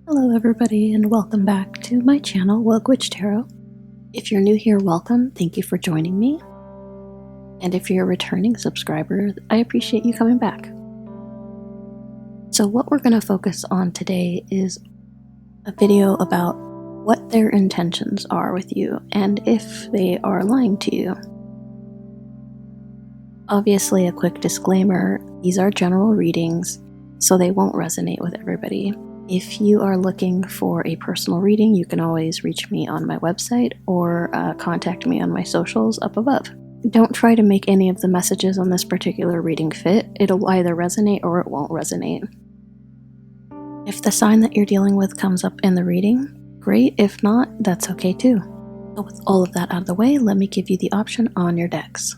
Hello everybody and welcome back to my channel, Woke Witch Tarot. If you're new here, welcome. Thank you for joining me. And if you're a returning subscriber, I appreciate you coming back. So what we're going to focus on today is a video about what their intentions are with you and if they are lying to you. Obviously, a quick disclaimer, these are general readings, so they won't resonate with everybody. If you are looking for a personal reading, you can always reach me on my website or contact me on my socials up above. Don't try to make any of the messages on this particular reading fit. It'll either resonate or it won't resonate. If the sign that you're dealing with comes up in the reading, great. If not, that's okay too. So with all of that out of the way, let me give you the option on your decks.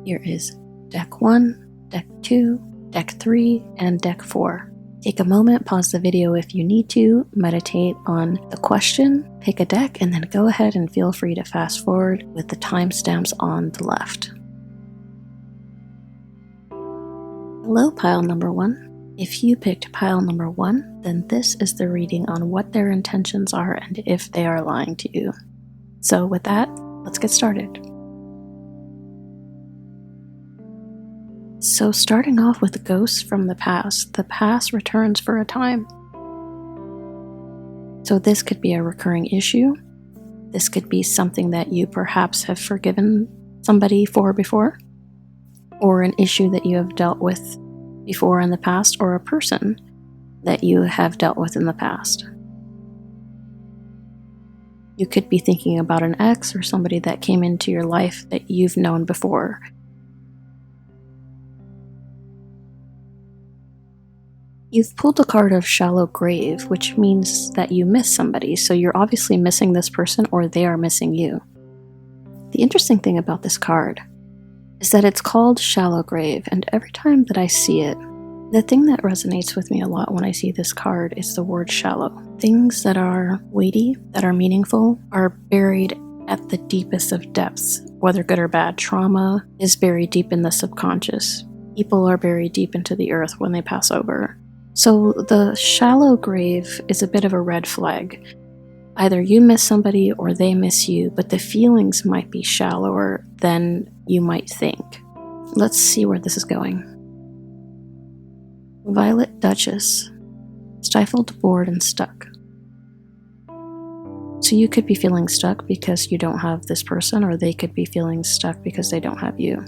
Here is deck 1, deck 2, deck 3, and deck 4. Take a moment, pause the video if you need to, meditate on the question, pick a deck, and then go ahead and feel free to fast forward with the timestamps on the left. Hello, pile number 1. If you picked pile number 1, then this is the reading on what their intentions are and if they are lying to you. So with that, let's get started. So starting off with ghosts from the past returns for a time. So this could be a recurring issue. This could be something that you perhaps have forgiven somebody for before, or an issue that you have dealt with before in the past, or a person that you have dealt with in the past. You could be thinking about an ex or somebody that came into your life that you've known before. You've pulled a card of shallow grave, which means that you miss somebody, so you're obviously missing this person or they are missing you. The interesting thing about this card is that it's called shallow grave, and every time that I see it, the thing that resonates with me a lot when I see this card is the word shallow. Things that are weighty, that are meaningful, are buried at the deepest of depths, whether good or bad. Trauma is buried deep in the subconscious. People are buried deep into the earth when they pass over. So the shallow grave is a bit of a red flag. Either you miss somebody or they miss you, but the feelings might be shallower than you might think. Let's see where this is going. Violet Duchess, stifled, bored, and stuck. So you could be feeling stuck because you don't have this person, or they could be feeling stuck because they don't have you.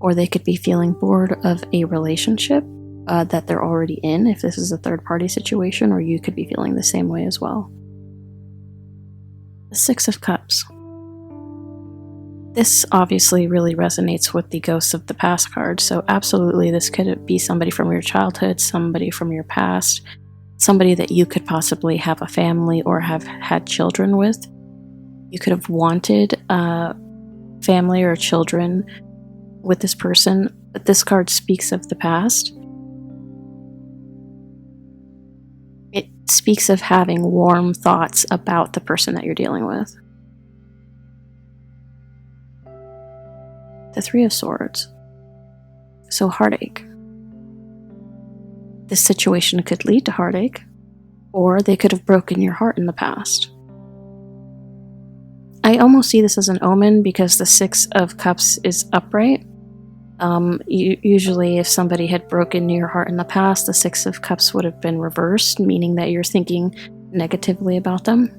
Or they could be feeling bored of a relationship that they're already in, if this is a third-party situation, or you could be feeling the same way as well. The Six of Cups. This obviously really resonates with the Ghosts of the Past card, so absolutely this could be somebody from your childhood, somebody from your past, somebody that you could possibly have a family or have had children with. You could have wanted a family or children with this person, but this card speaks of the past. It speaks of having warm thoughts about the person that you're dealing with. The Three of Swords. So heartache. This situation could lead to heartache, or they could have broken your heart in the past. I almost see this as an omen because the Six of Cups is upright. Usually if somebody had broken your heart in the past, the Six of Cups would have been reversed, meaning that you're thinking negatively about them.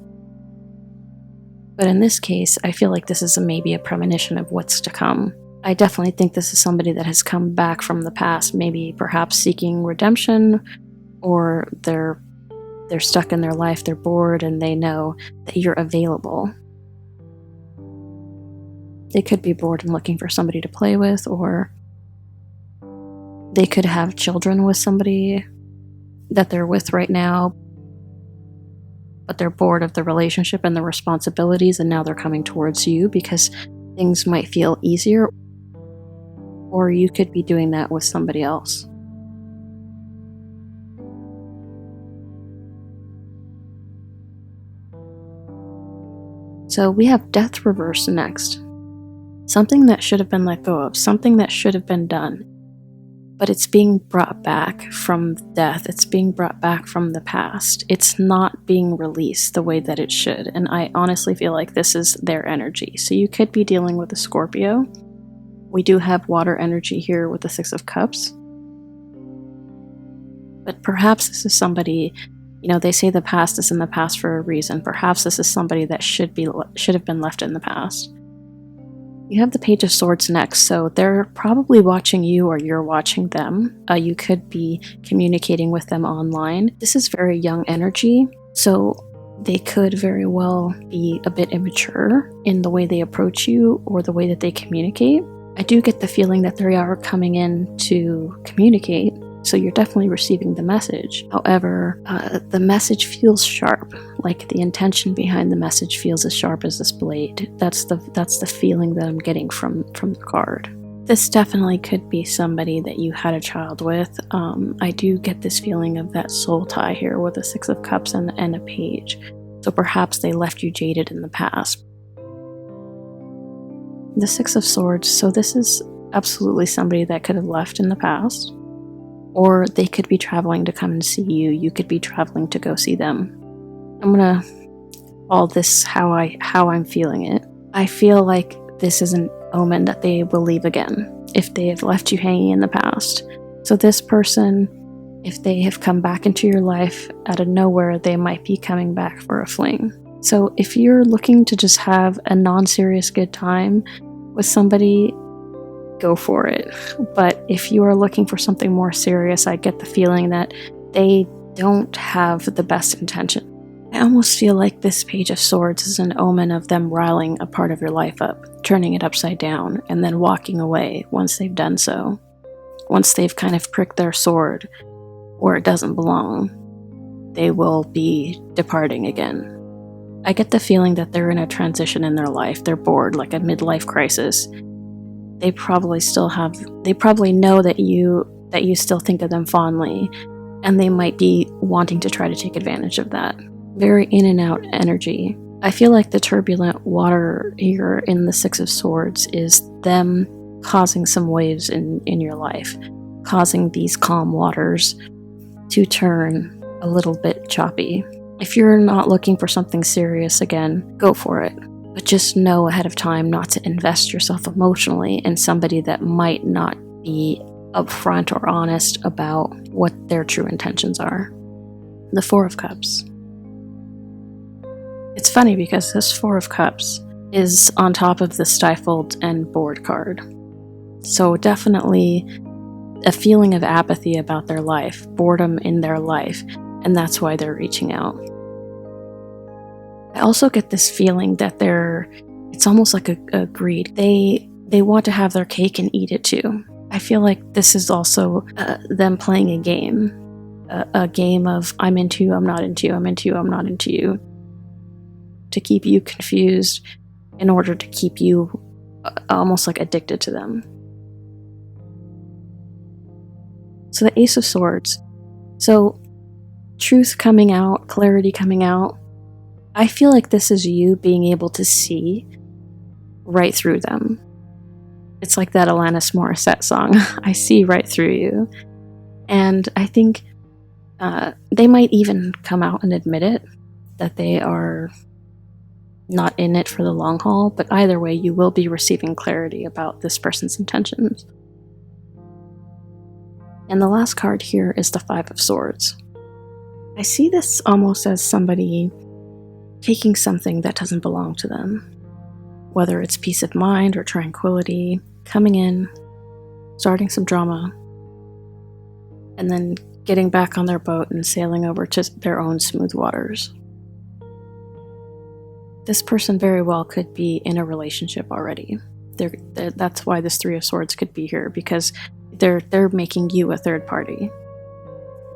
But in this case, I feel like this is maybe a premonition of what's to come. I definitely think this is somebody that has come back from the past, maybe perhaps seeking redemption, or they're stuck in their life, they're bored, and they know that you're available. They could be bored and looking for somebody to play with, or they could have children with somebody that they're with right now, but they're bored of the relationship and the responsibilities, and now they're coming towards you because things might feel easier, or you could be doing that with somebody else. So we have Death reversed next. Something that should have been let go of, something that should have been done, but it's being brought back from death. It's being brought back from the past. It's not being released the way that it should. And I honestly feel like this is their energy. So you could be dealing with a Scorpio. We do have water energy here with the Six of Cups. But perhaps this is somebody, they say the past is in the past for a reason. Perhaps this is somebody that should have been left in the past. You have the Page of Swords next, so they're probably watching you or you're watching them. You could be communicating with them online. This is very young energy, so they could very well be a bit immature in the way they approach you or the way that they communicate. I do get the feeling that they are coming in to communicate, so you're definitely receiving the message. However, the message feels sharp, like the intention behind the message feels as sharp as this blade. That's the feeling that I'm getting from the card. This definitely could be somebody that you had a child with. I do get this feeling of that soul tie here with a Six of Cups and a Page. So perhaps they left you jaded in the past. The Six of Swords, so this is absolutely somebody that could have left in the past. Or they could be traveling to come and see you. You could be traveling to go see them. I'm gonna call this how I'm feeling it. I feel like this is an omen that they will leave again if they have left you hanging in the past. So this person, if they have come back into your life out of nowhere, they might be coming back for a fling. So if you're looking to just have a non-serious good time with somebody, go for it. But if you are looking for something more serious, I get the feeling that they don't have the best intention. I almost feel like this Page of Swords is an omen of them riling a part of your life up, turning it upside down, and then walking away once they've done so. Once they've kind of pricked their sword where it doesn't belong, they will be departing again. I get the feeling that they're in a transition in their life. They're bored, like a midlife crisis. They probably know that you still think of them fondly, and they might be wanting to try to take advantage of that. Very in and out energy. I feel like the turbulent water here in the Six of Swords is them causing some waves in your life, causing these calm waters to turn a little bit choppy. If you're not looking for something serious again, go for it. But just know ahead of time not to invest yourself emotionally in somebody that might not be upfront or honest about what their true intentions are. The Four of Cups. It's funny because this Four of Cups is on top of the stifled and bored card. So definitely a feeling of apathy about their life, boredom in their life, and that's why they're reaching out. I also get this feeling that it's almost like a greed. They want to have their cake and eat it too. I feel like this is also them playing a game. A game of I'm into you, I'm not into you, I'm into you, I'm not into you. To keep you confused in order to keep you almost like addicted to them. So the Ace of Swords. So truth coming out, clarity coming out. I feel like this is you being able to see right through them. It's like that Alanis Morissette song, I see right through you. And I think they might even come out and admit it, that they are not in it for the long haul, but either way, you will be receiving clarity about this person's intentions. And the last card here is the Five of Swords. I see this almost as somebody taking something that doesn't belong to them, whether it's peace of mind or tranquility, coming in, starting some drama, and then getting back on their boat and sailing over to their own smooth waters. This person very well could be in a relationship already. That's why this Three of Swords could be here, because they're making you a third party.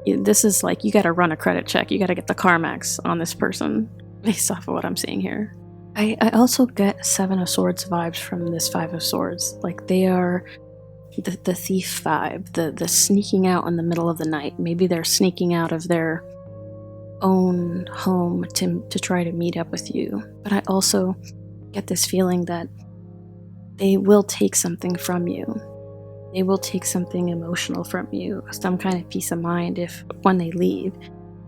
This is like, you gotta run a credit check, you gotta get the CarMax on this person, based off of what I'm seeing here. I also get Seven of Swords vibes from this Five of Swords. Like they are the thief vibe, the sneaking out in the middle of the night. Maybe they're sneaking out of their own home to try to meet up with you. But I also get this feeling that they will take something from you. They will take something emotional from you, some kind of peace of mind when they leave.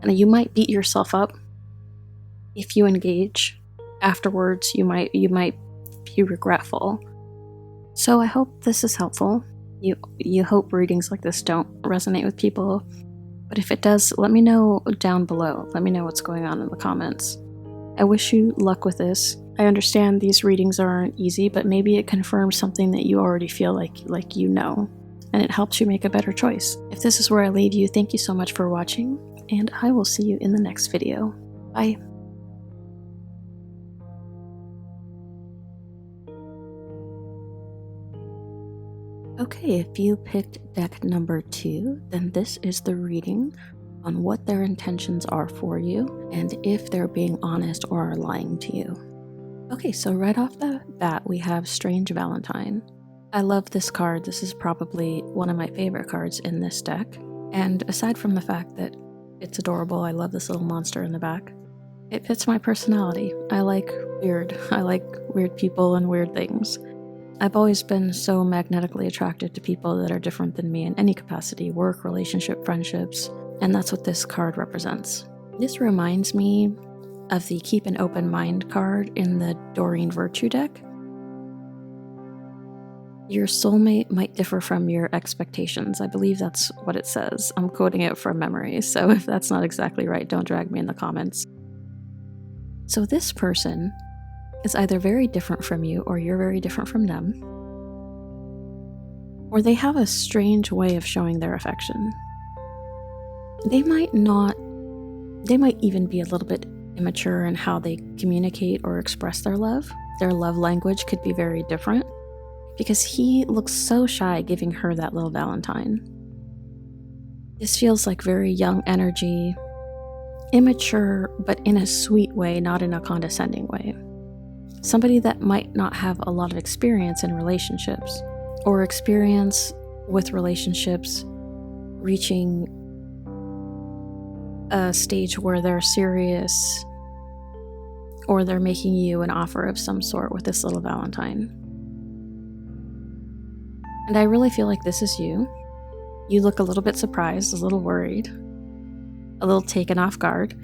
And you might beat yourself up if you engage. Afterwards, you might be regretful. So I hope this is helpful. You hope readings like this don't resonate with people, but if it does, let me know down below. Let me know what's going on in the comments. I wish you luck with this. I understand these readings aren't easy, but maybe it confirms something that you already feel like you know, and it helps you make a better choice. If this is where I leave you, thank you so much for watching, and I will see you in the next video. Bye. Okay, if you picked deck number 2, then this is the reading on what their intentions are for you and if they're being honest or are lying to you. Okay, so right off the bat, we have Strange Valentine. I love this card. This is probably one of my favorite cards in this deck. And aside from the fact that it's adorable, I love this little monster in the back, it fits my personality. I like weird people and weird things. I've always been so magnetically attracted to people that are different than me in any capacity, work, relationship, friendships, and that's what this card represents. This reminds me of the Keep an Open Mind card in the Doreen Virtue deck. Your soulmate might differ from your expectations. I believe that's what it says. I'm quoting it from memory, so if that's not exactly right, don't drag me in the comments. So this person is either very different from you, or you're very different from them, or they have a strange way of showing their affection. They might even be a little bit immature in how they communicate or express their love. Their love language could be very different, because he looks so shy giving her that little Valentine. This feels like very young energy, immature, but in a sweet way, not in a condescending way. Somebody that might not have a lot of experience in relationships, or experience with relationships reaching a stage where they're serious, or they're making you an offer of some sort with this little Valentine. And I really feel like this is you. You look a little bit surprised, a little worried, a little taken off guard.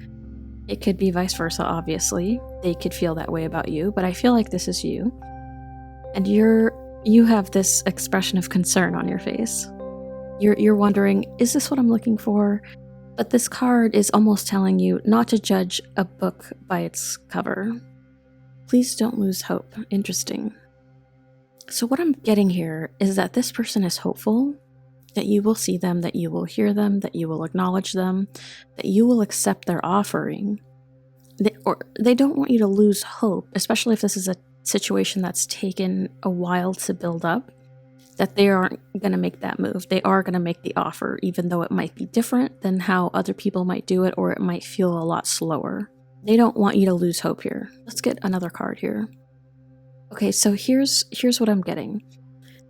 It could be vice versa, obviously. They could feel that way about you, but I feel like this is you. And you have this expression of concern on your face. You're wondering, is this what I'm looking for? But this card is almost telling you not to judge a book by its cover. Please don't lose hope. Interesting. So what I'm getting here is that this person is hopeful, that you will see them, that you will hear them, that you will acknowledge them, that you will accept their offering. They don't want you to lose hope, especially if this is a situation that's taken a while to build up, that they aren't going to make that move. They are going to make the offer, even though it might be different than how other people might do it, or it might feel a lot slower. They don't want you to lose hope here. Let's get another card here. Okay, so here's what I'm getting.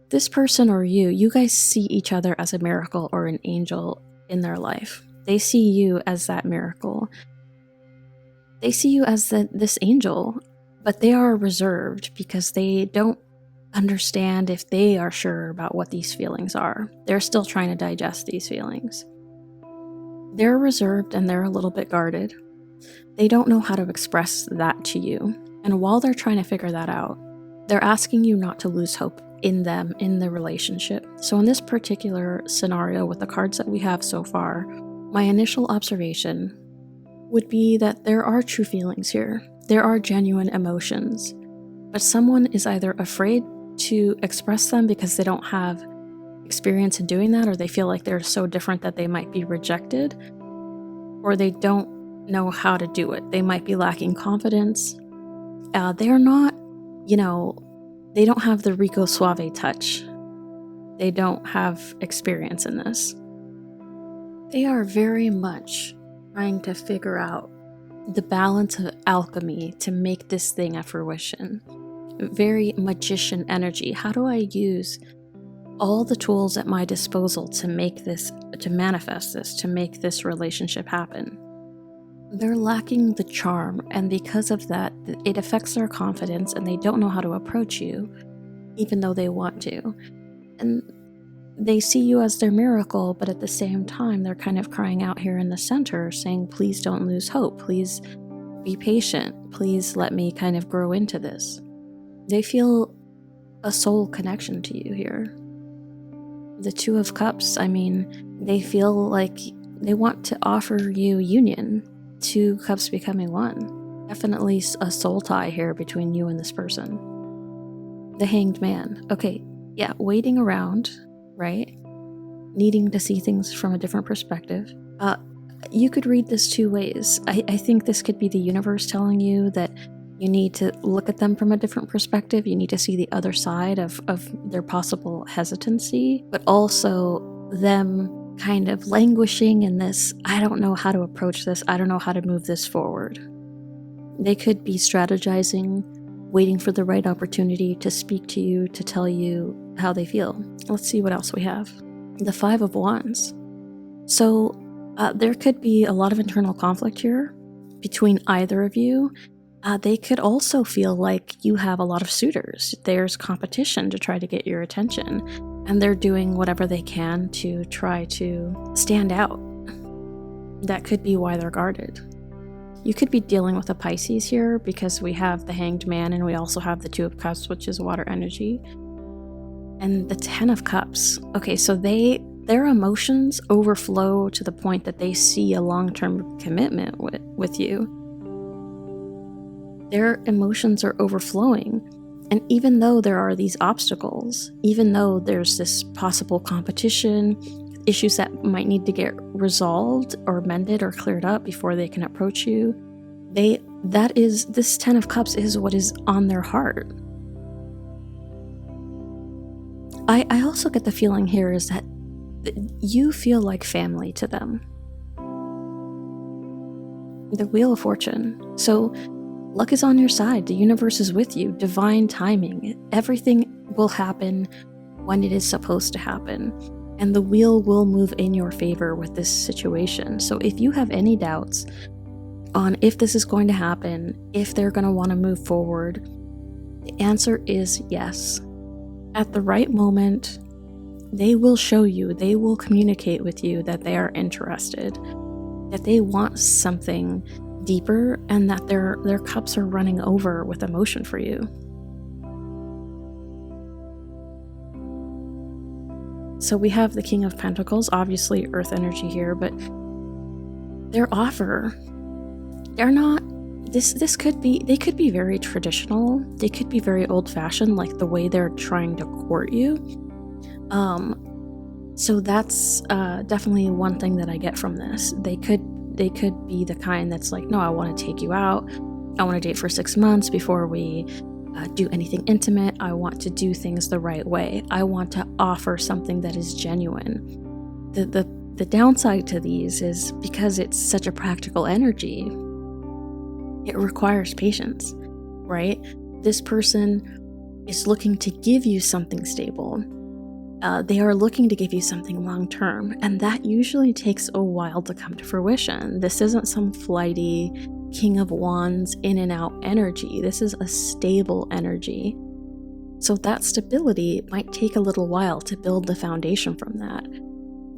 This person or you guys see each other as a miracle or an angel in their life. They see you as that miracle. They see you as this angel, but they are reserved because they don't understand if they are sure about what these feelings are. They're still trying to digest these feelings. They're reserved and they're a little bit guarded. They don't know how to express that to you. And while they're trying to figure that out, they're asking you not to lose hope in them, in the relationship. So in this particular scenario with the cards that we have so far, my initial observation would be that there are true feelings here. There are genuine emotions, but someone is either afraid to express them because they don't have experience in doing that, or they feel like they're so different that they might be rejected, or they don't know how to do it. They might be lacking confidence. They're not, they don't have the Rico Suave touch. They don't have experience in this. They are very much trying to figure out the balance of alchemy to make this thing a fruition. Very magician energy. How do I use all the tools at my disposal to make this, to manifest this, to make this relationship happen? They're lacking the charm, and because of that, it affects their confidence, and they don't know how to approach you, even though they want to. And they see you as their miracle, but at the same time, they're kind of crying out here in the center, saying, please don't lose hope. Please be patient. Please let me kind of grow into this. They feel a soul connection to you here. The Two of Cups, I mean, they feel like they want to offer you union. Two cups becoming one. Definitely a soul tie here between you and this person. The Hanged Man. Okay, yeah, waiting around, right? Needing to see things from a different perspective. You could read this two ways. I think this could be the universe telling you that you need to look at them from a different perspective. You need to see the other side of their possible hesitancy, but also them kind of languishing in this, I don't know how to approach this. I don't know how to move this forward. They could be strategizing, waiting for the right opportunity to speak to you, to tell you how they feel. Let's see what else we have. The Five of Wands. So there could be a lot of internal conflict here between either of you. They could also feel like you have a lot of suitors. There's competition to try to get your attention, and they're doing whatever they can to try to stand out. That could be why they're guarded. You could be dealing with a Pisces here because we have the Hanged Man and we also have the Two of Cups, which is water energy. And the Ten of Cups. Okay, so their emotions overflow to the point that they see a long-term commitment with you. Their emotions are overflowing. And even though there are these obstacles, even though there's this possible competition, issues that might need to get resolved or mended or cleared up before they can approach you, this Ten of Cups is what is on their heart. I also get the feeling here is that you feel like family to them. The Wheel of Fortune. So luck is on your side. The universe is with you. Divine timing. Everything will happen when it is supposed to happen. And the wheel will move in your favor with this situation. So if you have any doubts on if this is going to happen, if they're going to want to move forward, the answer is yes. At the right moment, they will show you, they will communicate with you that they are interested, that they want something deeper, and that their cups are running over with emotion for you. So we have the King of Pentacles, obviously earth energy here, but their offer, they're not, this could be, they could be very traditional, they could be very old-fashioned, like the way they're trying to court you. So that's definitely one thing that I get from this. They could be the kind that's like, no, I want to take you out. I want to date for 6 months before we do anything intimate. I want to do things the right way. I want to offer something that is genuine. The downside to these is because it's such a practical energy, it requires patience, right? This person is looking to give you something stable. They are looking to give you something long-term, and that usually takes a while to come to fruition. This isn't some flighty King of Wands in and out energy. This is a stable energy. So that stability might take a little while to build the foundation from that.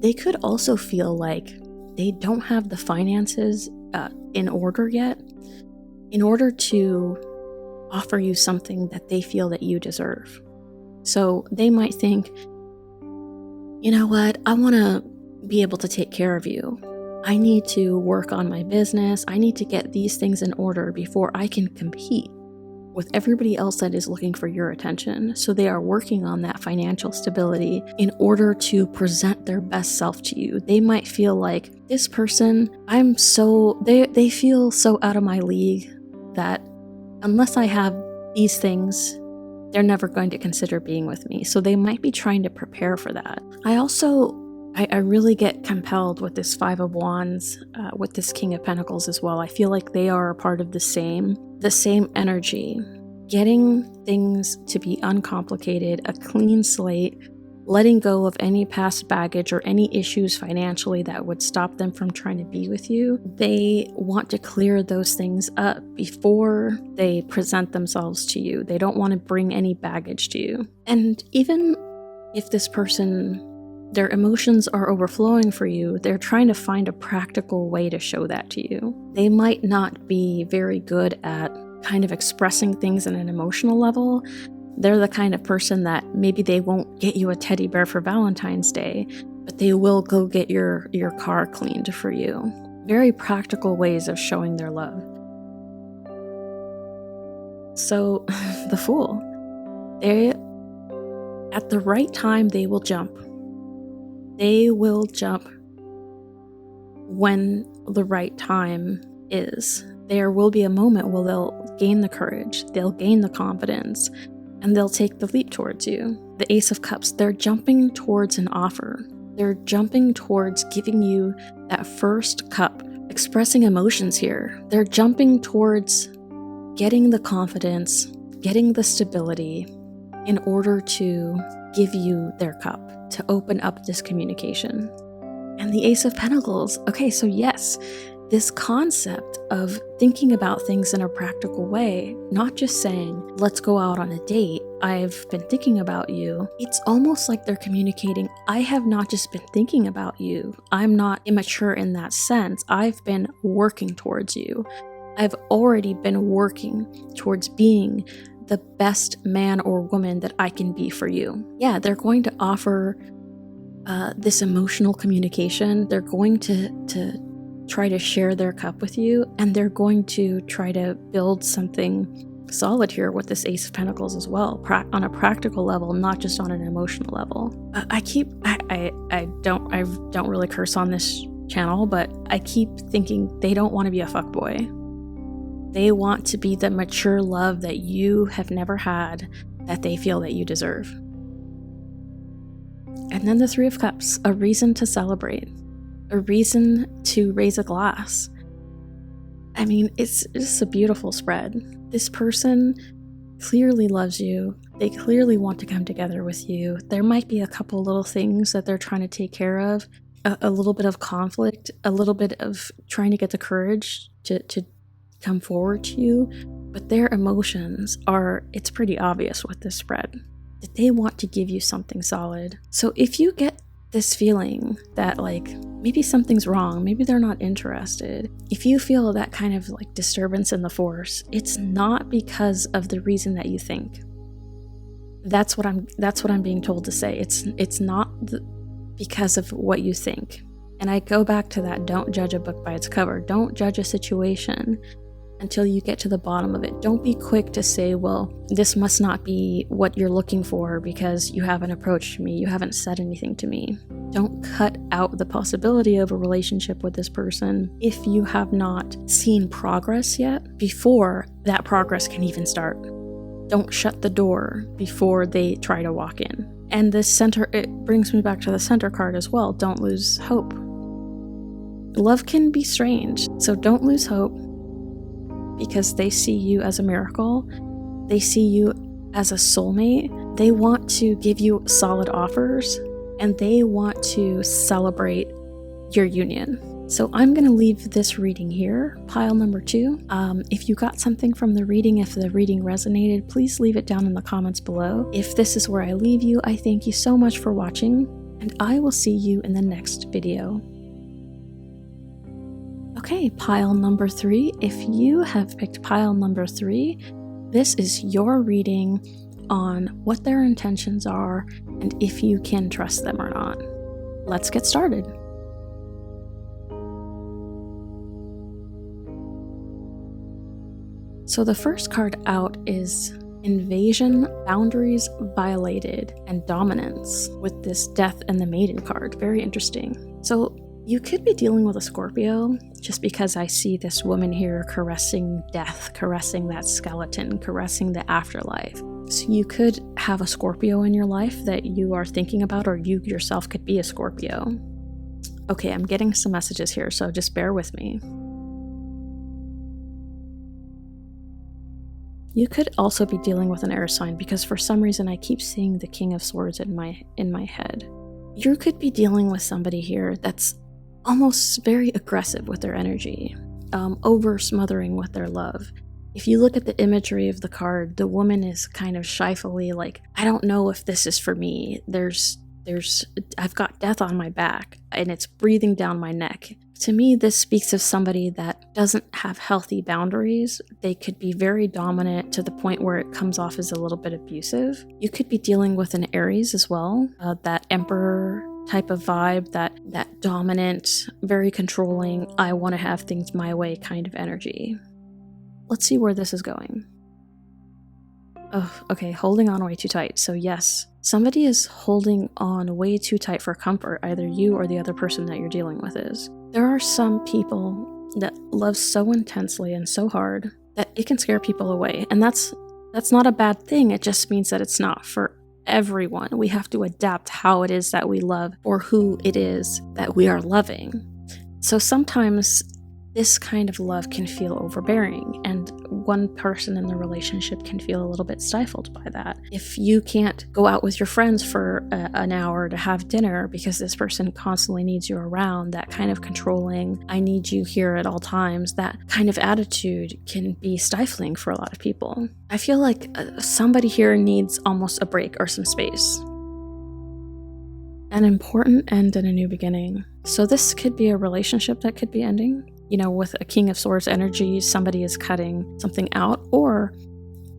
They could also feel like they don't have the finances in order yet, in order to offer you something that they feel that you deserve. So they might think, you know what, I want to be able to take care of you. I need to work on my business. I need to get these things in order before I can compete with everybody else that is looking for your attention. So they are working on that financial stability in order to present their best self to you. They might feel like, this person, they feel so out of my league that unless I have these things, they're never going to consider being with me. So they might be trying to prepare for that. I really get compelled with this Five of Wands, with this King of Pentacles as well. I feel like they are a part of the same energy. Getting things to be uncomplicated, a clean slate, letting go of any past baggage or any issues financially that would stop them from trying to be with you. They want to clear those things up before they present themselves to you. They don't want to bring any baggage to you. And even if this person, I'm so, they feel so out of my league that unless I have these things, they're never going to consider being with me. So they might be trying to prepare for that. I also get compelled with this Five of Wands, with this King of Pentacles as well. I feel like they are a part of the same energy. Getting things to be uncomplicated, a clean slate, letting go of any past baggage or any issues financially that would stop them from trying to be with you. They want to clear those things up before they present themselves to you. And even if this person Their emotions are overflowing for you. They're trying to find a practical way to show that to you. They might not be very good at kind of expressing things on an emotional level. They're the kind of person that maybe they won't get you a teddy bear for Valentine's Day, but they will go get your car cleaned for you. Very practical ways of showing their love. So, the Fool. At the right time, they will jump. They will jump when the right time is. There will be a moment where they'll gain the courage, they'll gain the confidence, and they'll take the leap towards you. The Ace of Cups, they're jumping towards an offer. They're jumping towards giving you that first cup, expressing emotions here. They're jumping towards getting the confidence, getting the stability in order to give you their cup, to open up this communication. And the Ace of Pentacles. Okay, so yes, this concept of thinking about things in a practical way, not just saying, let's go out on a date, I've been thinking about you. It's almost like they're communicating, I have not just been thinking about you. I'm not immature in that sense. I've been working towards you. I've already been working towards being the best man or woman that I can be for you. Yeah, they're going to offer this emotional communication. They're going to try to share their cup with you, and they're going to try to build something solid here with this Ace of Pentacles as well, on a practical level, not just on an emotional level. I don't really curse on this channel, but I keep thinking they don't want to be a fuckboy. They want to be the mature love that you have never had, that they feel that you deserve. And then the Three of Cups, a reason to celebrate, a reason to raise a glass. I mean, it's just a beautiful spread. This person clearly loves you. They clearly want to come together with you. There might be a couple little things that they're trying to take care of, a little bit of conflict, a little bit of trying to get the courage to come forward to you, but their emotions are, it's pretty obvious with this spread, that they want to give you something solid. So if you get this feeling that like maybe something's wrong, maybe they're not interested, if you feel that kind of like disturbance in the force, it's not because of the reason that you think. That's what I'm being told to say. It's not because of what you think. And I go back to that, don't judge a book by its cover. Don't judge a situation until you get to the bottom of it. Don't be quick to say, well, this must not be what you're looking for because you haven't approached me, you haven't said anything to me. Don't cut out the possibility of a relationship with this person if you have not seen progress yet, before that progress can even start. Don't shut the door before they try to walk in. And this center, it brings me back to the center card as well. Don't lose hope. Love can be strange, so don't lose hope, because they see you as a miracle. They see you as a soulmate. They want to give you solid offers, and they want to celebrate your union. So I'm going to leave this reading here, pile number 2. If you got something from the reading, if the reading resonated, please leave it down in the comments below. If this is where I leave you, I thank you so much for watching, and I will see you in the next video. Okay, pile number 3. If you have picked pile number 3, this is your reading on what their intentions are and if you can trust them or not. Let's get started. So the first card out is Invasion, Boundaries Violated, and Dominance, with this Death and the Maiden card. Very interesting. So you could be dealing with a Scorpio, just because I see this woman here caressing death, caressing that skeleton, caressing the afterlife. So you could have a Scorpio in your life that you are thinking about, or you yourself could be a Scorpio. Okay, I'm getting some messages here, so just bear with me. You could also be dealing with an air sign, because for some reason I keep seeing the King of Swords in my head. You could be dealing with somebody here that's almost very aggressive with their energy, over smothering with their love. If you look at the imagery of the card, the woman is kind of shyfully like, I don't know if this is for me. There's I've got death on my back and it's breathing down my neck. To me, this speaks of somebody that doesn't have healthy boundaries. They could be very dominant to the point where it comes off as a little bit abusive. You could be dealing with an Aries as well, that emperor type of vibe, that dominant, very controlling, I want to have things my way kind of energy. Let's see where this is going. Oh, okay, holding on way too tight. So yes, somebody is holding on way too tight for comfort, either you or the other person that you're dealing with is. There are some people that love so intensely and so hard that it can scare people away. And that's not a bad thing. It just means that it's not for everyone. We have to adapt how it is that we love or who it is that we are loving. So sometimes this kind of love can feel overbearing, and one person in the relationship can feel a little bit stifled by that. If you can't go out with your friends for an hour to have dinner because this person constantly needs you around, that kind of controlling, I need you here at all times, that kind of attitude can be stifling for a lot of people. I feel like somebody here needs almost a break or some space. An important end and a new beginning. So this could be a relationship that could be ending. With a King of Swords energy, somebody is cutting something out, or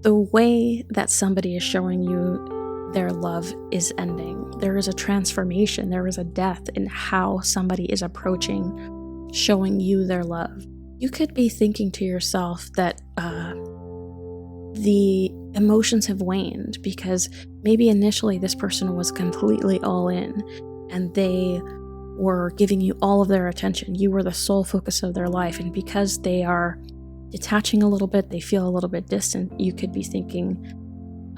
the way that somebody is showing you their love is ending. There is a transformation, there is a death in how somebody is approaching showing you their love. You could be thinking to yourself that the emotions have waned because maybe initially this person was completely all in and they were giving you all of their attention. You were the sole focus of their life. And because they are detaching a little bit, they feel a little bit distant, you could be thinking,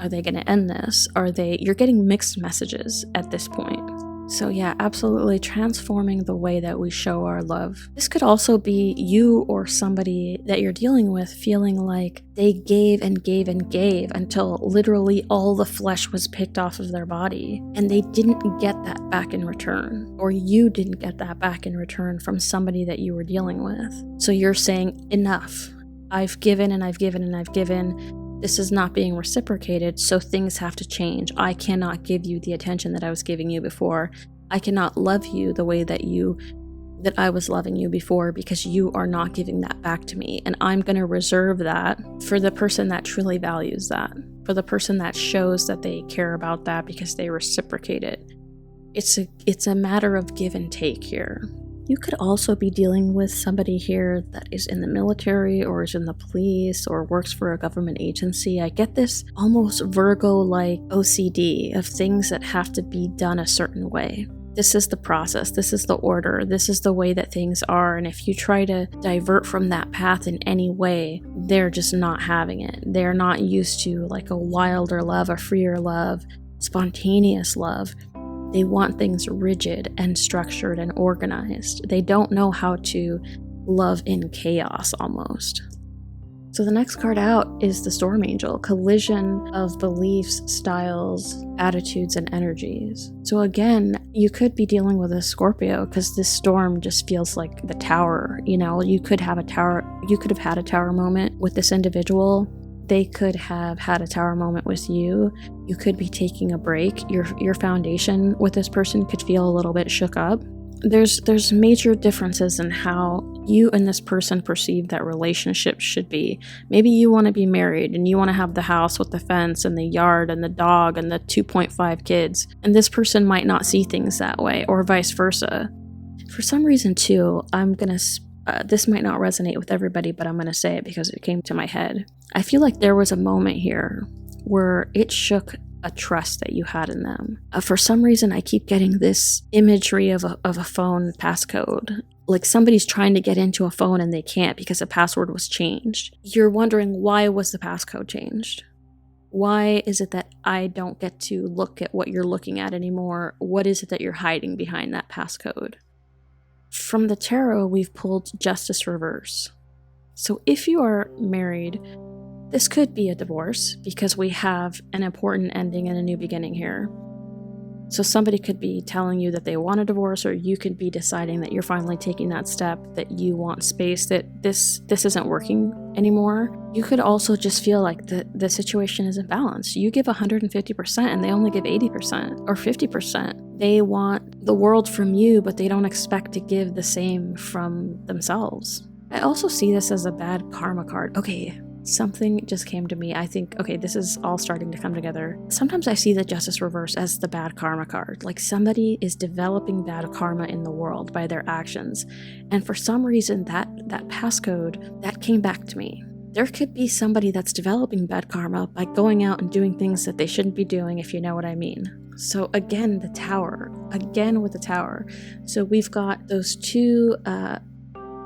are they going to end this? You're getting mixed messages at this point. So yeah, absolutely transforming the way that we show our love. This could also be you or somebody that you're dealing with feeling like they gave and gave and gave until literally all the flesh was picked off of their body, and they didn't get that back in return, or you didn't get that back in return from somebody that you were dealing with. So you're saying, enough. I've given and I've given and I've given. This is not being reciprocated, so things have to change. I cannot give you the attention that I was giving you before. I cannot love you the way that I was loving you before because you are not giving that back to me. And I'm going to reserve that for the person that truly values that, for the person that shows that they care about that because they reciprocate it. It's a matter of give and take here. You could also be dealing with somebody here that is in the military or is in the police or works for a government agency. I get this almost Virgo-like OCD of things that have to be done a certain way. This is the process, this is the order, this is the way that things are, and if you try to divert from that path in any way, they're just not having it. They're not used to like a wilder love, a freer love, spontaneous love. They want things rigid and structured and organized. They don't know how to love in chaos almost. So the next card out is the Storm Angel, collision of beliefs, styles, attitudes, and energies. So again, you could be dealing with a Scorpio because this storm just feels like the tower. You could have had a tower moment with this individual. They could have had a tower moment with you. You could be taking a break. Your foundation with this person could feel a little bit shook up. There's major differences in how you and this person perceive that relationship should be. Maybe you want to be married and you want to have the house with the fence and the yard and the dog and the 2.5 kids, and this person might not see things that way, or vice versa. For some reason too, this might not resonate with everybody, but I'm going to say it because it came to my head. I feel like there was a moment here where it shook a trust that you had in them. For some reason, I keep getting this imagery of a phone passcode. Like somebody's trying to get into a phone and they can't because the password was changed. You're wondering, why was the passcode changed? Why is it that I don't get to look at what you're looking at anymore? What is it that you're hiding behind that passcode? From the tarot, we've pulled Justice Reverse. So if you are married, this could be a divorce because we have an important ending and a new beginning here. So somebody could be telling you that they want a divorce, or you could be deciding that you're finally taking that step, that you want space, that this isn't working anymore. You could also just feel like the situation isn't balanced. You give 150% and they only give 80% or 50%. They want the world from you, but they don't expect to give the same from themselves. I also see this as a bad karma card. Okay, something just came to me. I think, okay, this is all starting to come together. Sometimes I see the Justice reverse as the bad karma card. Like somebody is developing bad karma in the world by their actions. And for some reason, that passcode, that came back to me. There could be somebody that's developing bad karma by going out and doing things that they shouldn't be doing, if you know what I mean. So again, the Tower. Again with the Tower. So we've got those two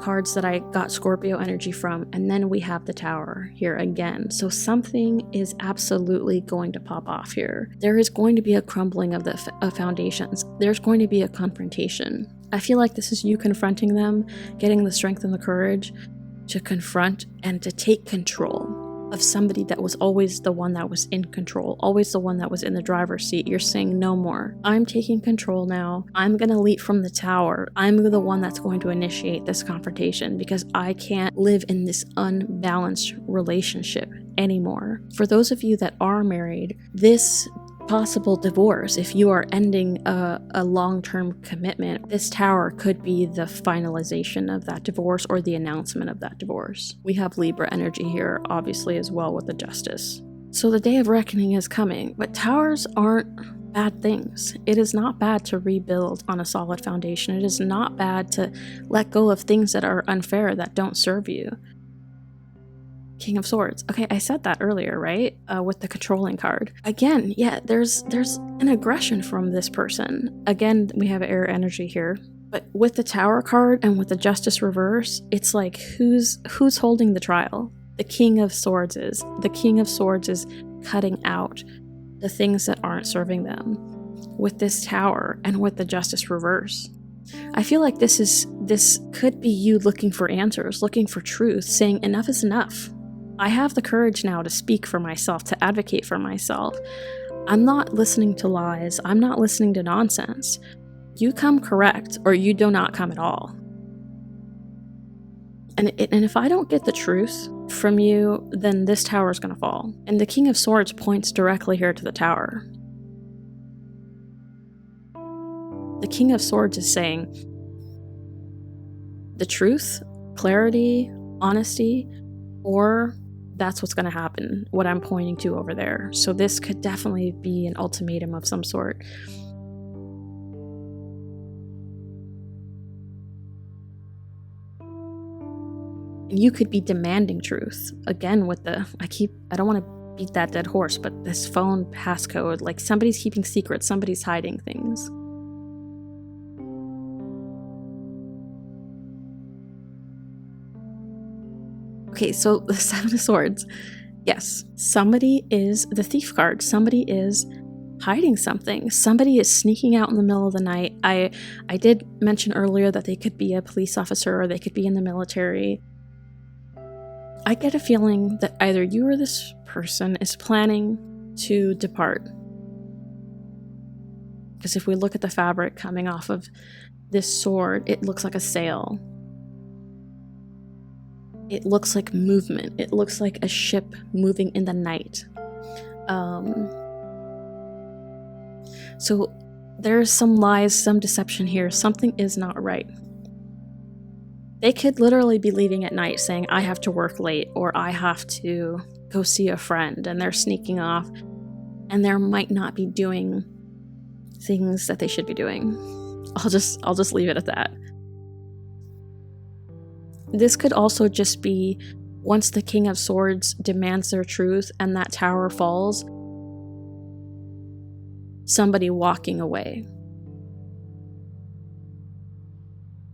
cards that I got Scorpio energy from, and then we have the Tower here again. So something is absolutely going to pop off here. There is going to be a crumbling of the foundations. There's going to be a confrontation. I feel like this is you confronting them, getting the strength and the courage to confront and to take control of somebody that was always the one that was in control, always the one that was in the driver's seat. You're saying no more. I'm taking control now. I'm going to leap from the Tower. I'm the one that's going to initiate this confrontation because I can't live in this unbalanced relationship anymore. For those of you that are married, this possible divorce, if you are ending a long-term commitment, this Tower could be the finalization of that divorce or the announcement of that divorce. We have Libra energy here, obviously, as well with the Justice. So the day of reckoning is coming, but Towers aren't bad things. It is not bad to rebuild on a solid foundation. It is not bad to let go of things that are unfair, that don't serve you. King of Swords. Okay, I said that earlier, right? With the controlling card. Again, yeah, there's an aggression from this person. Again, we have air energy here. But with the Tower card and with the Justice reverse, it's like who's holding the trial? The King of Swords is. The King of Swords is cutting out the things that aren't serving them. With this Tower and with the Justice reverse. I feel like this could be you looking for answers, looking for truth, saying enough is enough. I have the courage now to speak for myself, to advocate for myself. I'm not listening to lies. I'm not listening to nonsense. You come correct, or you do not come at all. And if I don't get the truth from you, then this Tower is going to fall. And the King of Swords points directly here to the Tower. The King of Swords is saying the truth, clarity, honesty, or that's what's going to happen, what I'm pointing to over there. So this could definitely be an ultimatum of some sort. And you could be demanding truth. Again, with the, I don't want to beat that dead horse, but this phone passcode, like somebody's keeping secrets, somebody's hiding things. Okay, so the Seven of Swords. Yes, somebody is the thief card. Somebody is hiding something. Somebody is sneaking out in the middle of the night. I did mention earlier that they could be a police officer or they could be in the military. I get a feeling that either you or this person is planning to depart. Because if we look at the fabric coming off of this sword, it looks like a sail. It looks like movement. It looks like a ship moving in the night. So there's some lies, some deception here. Something is not right. They could literally be leaving at night saying, I have to work late, or I have to go see a friend, and they're sneaking off, and they might not be doing things that they should be doing. I'll just leave it at that. This could also just be once the King of Swords demands their truth and that Tower falls, somebody walking away.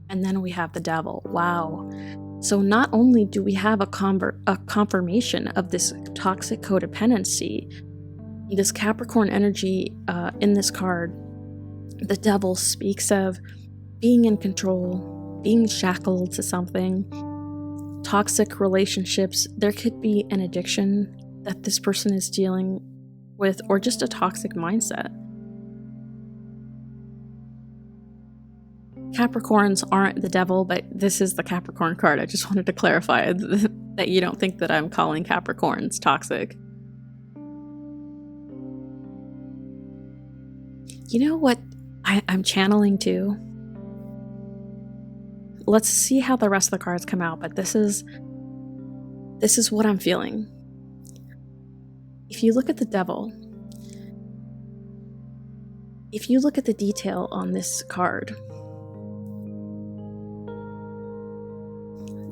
And then we have the Devil. Wow. So not only do we have a confirmation of this toxic codependency, this Capricorn energy in this card, the Devil speaks of being in control, being shackled to something, toxic relationships. There could be an addiction that this person is dealing with, or just a toxic mindset. Capricorns aren't the devil, but this is the Capricorn card. I just wanted to clarify that you don't think that I'm calling Capricorns toxic. You know what I'm channeling too? Let's see how the rest of the cards come out, but this is what I'm feeling. If you look at the devil, if you look at the detail on this card,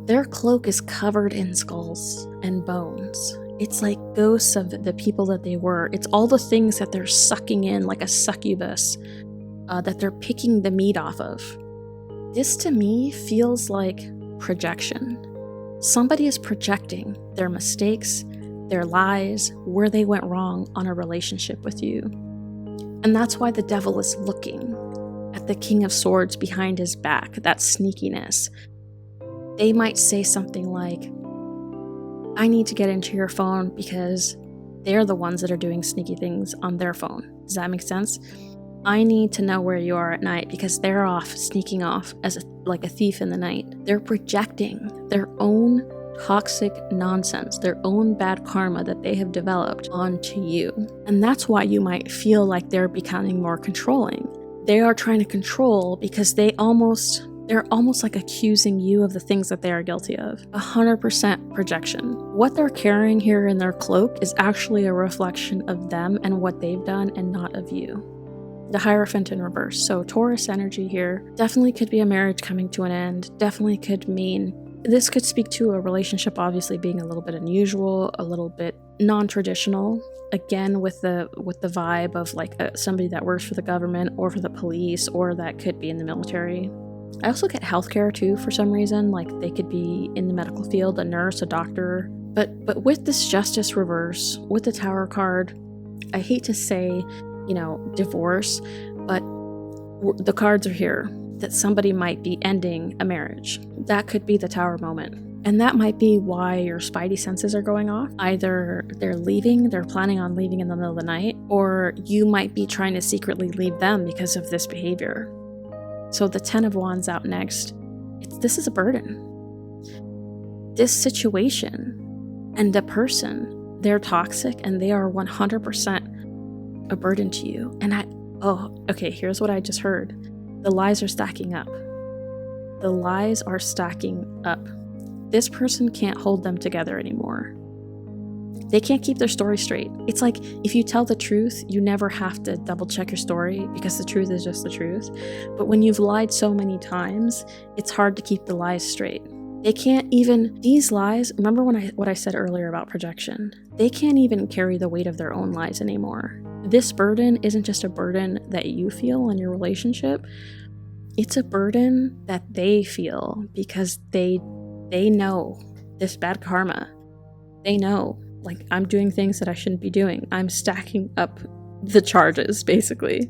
their cloak is covered in skulls and bones. It's like ghosts of the people that they were. It's all the things that they're sucking in like a succubus, that they're picking the meat off of. This to me feels like projection. Somebody is projecting their mistakes, their lies, where they went wrong on a relationship with you. And that's why the devil is looking at the King of Swords behind his back, that sneakiness. They might say something like, I need to get into your phone because they're the ones that are doing sneaky things on their phone. Does that make sense? I need to know where you are at night because they're off, sneaking off as like a thief in the night. They're projecting their own toxic nonsense, their own bad karma that they have developed onto you. And that's why you might feel like they're becoming more controlling. They are trying to control because they're almost like accusing you of the things that they are guilty of. 100% projection. What they're carrying here in their cloak is actually a reflection of them and what they've done and not of you. The Hierophant in reverse. So Taurus energy here definitely could be a marriage coming to an end. Definitely could mean, this could speak to a relationship obviously being a little bit unusual, a little bit non-traditional. Again, with the vibe of like somebody that works for the government or for the police, or that could be in the military. I also get healthcare too for some reason, like they could be in the medical field, a nurse, a doctor. But with this Justice reverse, with the Tower card, I hate to say, divorce, but the cards are here that somebody might be ending a marriage. That could be the Tower moment. And that might be why your spidey senses are going off. Either they're planning on leaving in the middle of the night, or you might be trying to secretly leave them because of this behavior. So the 10 of Wands out next. This is a burden. This situation and the person, they're toxic and they are 100% a burden to you. And here's what I just heard. The lies are stacking up. The lies are stacking up. This person can't hold them together anymore. They can't keep their story straight. It's like if you tell the truth, you never have to double check your story because the truth is just the truth. But when you've lied so many times, it's hard to keep the lies straight. They can't even, these lies, remember what I said earlier about projection? They can't even carry the weight of their own lies anymore. This burden isn't just a burden that you feel in your relationship. It's a burden that they feel because they know this bad karma. They know, like, I'm doing things that I shouldn't be doing. I'm stacking up the charges, basically.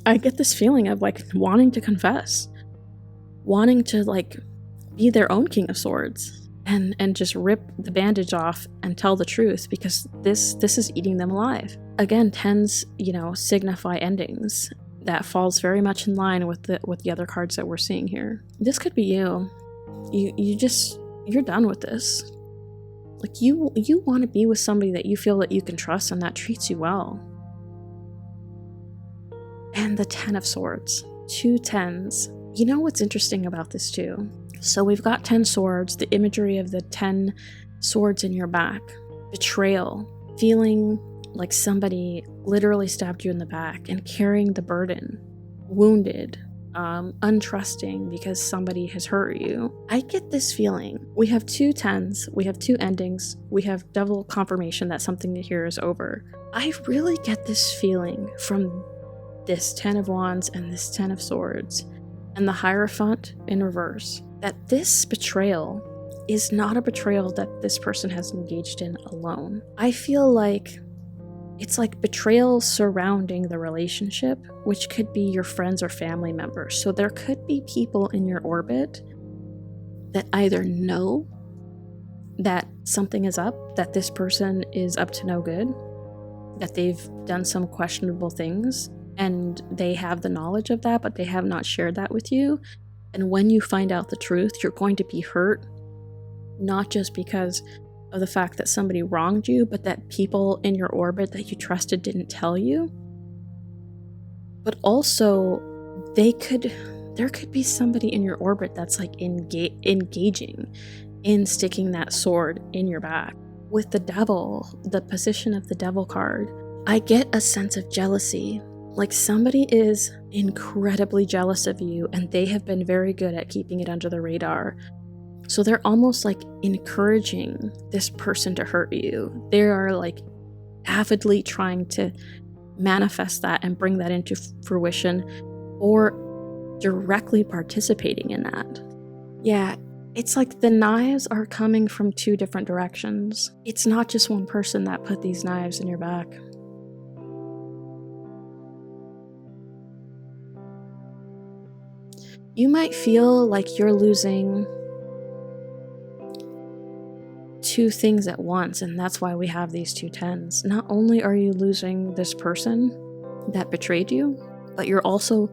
I get this feeling of, like, wanting to confess. Wanting to, like, be their own King of Swords. And just rip the bandage off and tell the truth because this is eating them alive. Again, 10s, signify endings. That falls very much in line with the other cards that we're seeing here. This could be you. You're done with this. Like, you want to be with somebody that you feel that you can trust and that treats you well. And the 10 of Swords. 2 10s. You know what's interesting about this too? So we've got 10 swords, the imagery of the 10 swords in your back. Betrayal. Feeling like somebody literally stabbed you in the back and carrying the burden. Wounded. Untrusting because somebody has hurt you. I get this feeling. We have 2 10s, we have 2 endings, we have double confirmation that something here is over. I really get this feeling from this 10 of Wands and this 10 of Swords and the Hierophant in reverse, that this betrayal is not a betrayal that this person has engaged in alone. I feel like it's like betrayal surrounding the relationship, which could be your friends or family members. So there could be people in your orbit that either know that something is up, that this person is up to no good, that they've done some questionable things, and they have the knowledge of that, but they have not shared that with you. And when you find out the truth, you're going to be hurt, not just because of the fact that somebody wronged you, but that people in your orbit that you trusted didn't tell you. But also, there could be somebody in your orbit that's like engaging in sticking that sword in your back. With the devil, the position of the devil card, I get a sense of jealousy. Like somebody is incredibly jealous of you, and they have been very good at keeping it under the radar. So they're almost like encouraging this person to hurt you. They are like avidly trying to manifest that and bring that into fruition, or directly participating in that. Yeah, it's like the knives are coming from two different directions. It's not just one person that put these knives in your back. You might feel like you're losing two things at once, and that's why we have these two tens. Not only are you losing this person that betrayed you, but you're also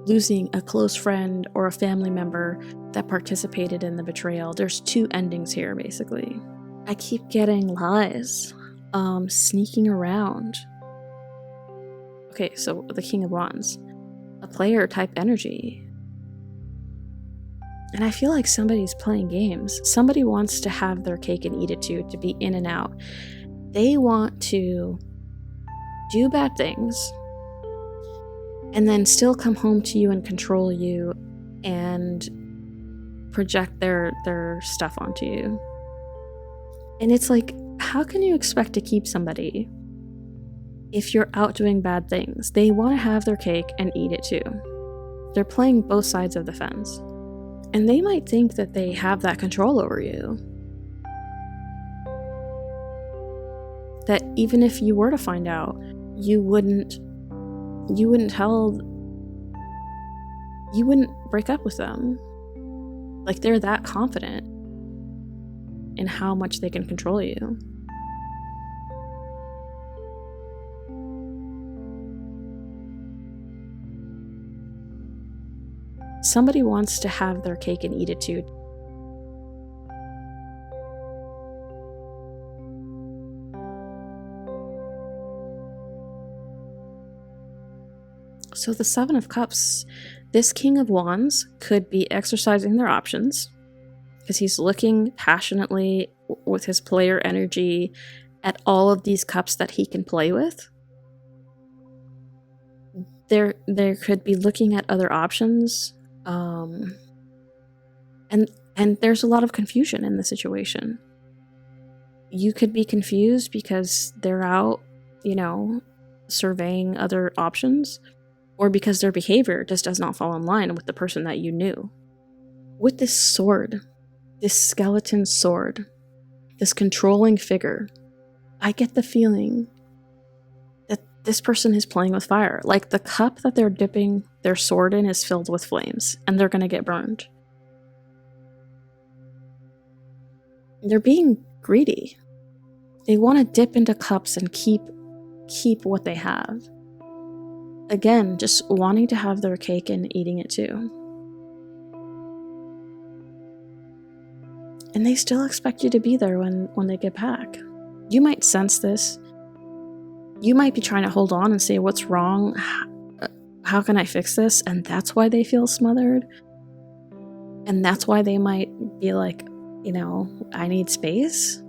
losing a close friend or a family member that participated in the betrayal. There's two endings here, basically. I keep getting lies, sneaking around. Okay, so the King of Wands, a player type energy. And I feel like somebody's playing games. Somebody wants to have their cake and eat it too, to be in and out. They want to do bad things and then still come home to you and control you and project their stuff onto you. And it's like, how can you expect to keep somebody if you're out doing bad things? They want to have their cake and eat it too. They're playing both sides of the fence. And they might think that they have that control over you. That even if you were to find out, you wouldn't break up with them. Like they're that confident in how much they can control you. Somebody wants to have their cake and eat it too. So the Seven of Cups, this King of Wands could be exercising their options because he's looking passionately with his player energy at all of these cups that he can play with. There could be looking at other options. And there's a lot of confusion in the situation. You could be confused because they're out, surveying other options, or because their behavior just does not fall in line with the person that you knew. With this sword, this skeleton sword, this controlling figure, I get the feeling that this person is playing with fire. Like the cup that they're dipping their sword in is filled with flames, and they're going to get burned. They're being greedy. They want to dip into cups and keep what they have. Again, just wanting to have their cake and eating it too. And they still expect you to be there when they get back. You might sense this. You might be trying to hold on and say, what's wrong? How can I fix this? And that's why they feel smothered. And that's why they might be like, I need space.